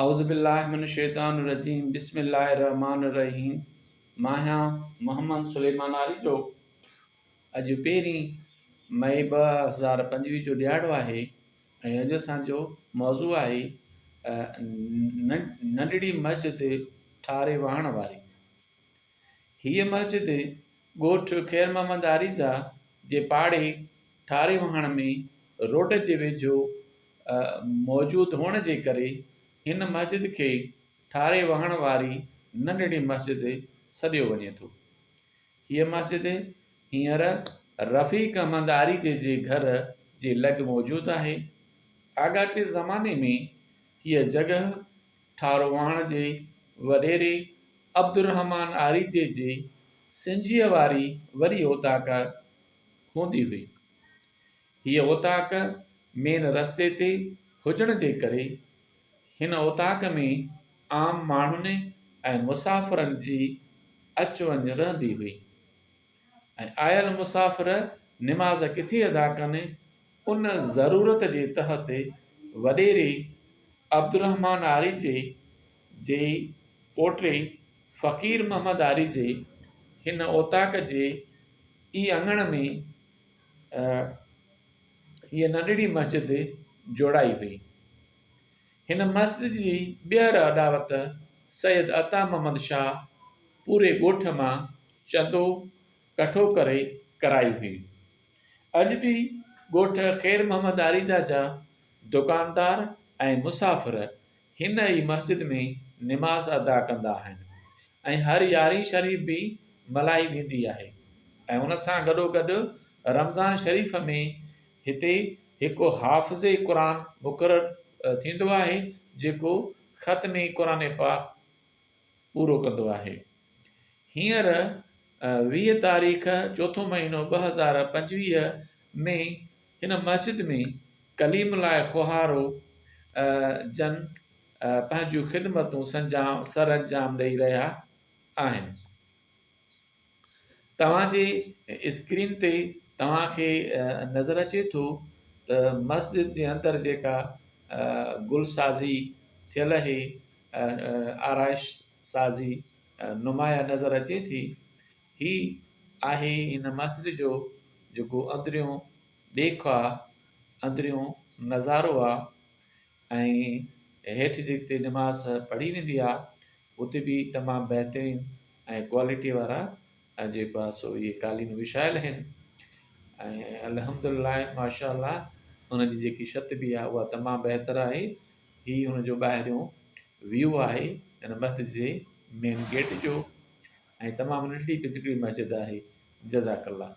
औज़ुबिल्लाहिमिनश्शैतानिर्रजीम बिस्मिल्लाहिर्रहमानिर्रहीम। मां आहियां मोहम्मद सुलेमान आरी जो। अॼु 1 मई 2025 जो ॾियारो आहे ऐं अॼु असांजो मौज़ू आहे नंढड़ी मस्जिद ठारे वहण वारी। हीअ मस्जिद ॻोठ ख़ैर मोहम्मद आरीज़ा जे पाड़े ठारे वहण में रोड जे वेझो मौजूदु हुअण जे करे हिन मस्जिद खे ठारे वहण वारी नंढड़ी मस्जिद सॾियो वञे थो। हीअ मस्जिद हींअर रफ़ीक अहमद आरी जे घर जे लॻ मौजूदु आहे। आगाटे ज़माने में हीअ जॻह ठारो वहण जे वॾेरे अब्दुर्रहमान आरी जे सिंजीअ वारी वरी ओताक हूंदी हुई। हीअ ओताक मेन रस्ते ते हुजण जे करे हिन ओताक में आम माण्हुनि ऐं मुसाफ़िरनि जी अच वञ रहंदी हुई ऐं आयल मुसाफ़िर निमाज़ किथे अदा कनि उन ज़रूरत जे तहत वॾेरे अब्दुर्रहमान आरी जे पोटे फ़क़ीर मोहम्मद आरी जे हिन ओताक जे ई अङण में हीअ नंढड़ी मस्जिद जोड़ाई हुई। हिन मस्जिद जी ॿीहर अॾावत सैयद अता मोहम्मद शाह पूरे ॻोठ मां चंदो कठो करे कराई हुई। अॼु बि ॻोठ ख़ैर मोहम्मद आरीज़ा जा दुकानदार ऐं मुसाफ़िर हिन ई मस्जिद में निमाज़ अदा कंदा आहिनि ऐं हर यारहीं शरीफ़ बि मल्हाई वेंदी आहे ऐं उन सां गॾोगॾु रमज़ान शरीफ़ में हिते हिकु हाफ़िज़े क़ुरान मुक़ररु थींदो आहे जेको ख़त्मे क़ुरान पाक पूरो कंदो आहे। हींअर 20 तारीख़ चोथों महीनो 2025 में हिन मस्जिद में कलीमुल्लाह ख़ुहारो जन पंहिंजूं ख़िदमतूं सर अंजाम ॾेई रहिया आहिनि। तव्हांजे स्क्रीन ते तव्हांखे नज़र अचे थो त मस्जिद जे अंदरि जेका गुलसाज़ी थियल आहे आराइश साज़ी नुमाया नज़र अचे थी। ही आहे हिन मस्जिद जो जेको अंदरियों ॾेख आहे, अंदरियों नज़ारो आहे ऐं हेठि जिते निमाज़ पढ़ी वेंदी आहे उते बि तमामु बहितरीनु ऐं क्वालिटी वारा जेको आहे सो इहे कालीन विछायल आहिनि ऐं अल्हम्दुलिल्लाह माशाअल्लाह हुनजी जेकी छत बि आहे उहा तमामु बहितर आहे। हीउ हुनजो ॿाहिरियों व्यू आहे हिन मस्जिद जे मेन गेट जो ऐं तमामु नंढड़ी पिचकड़ी मस्जिद आहे। जज़ाकल्ला।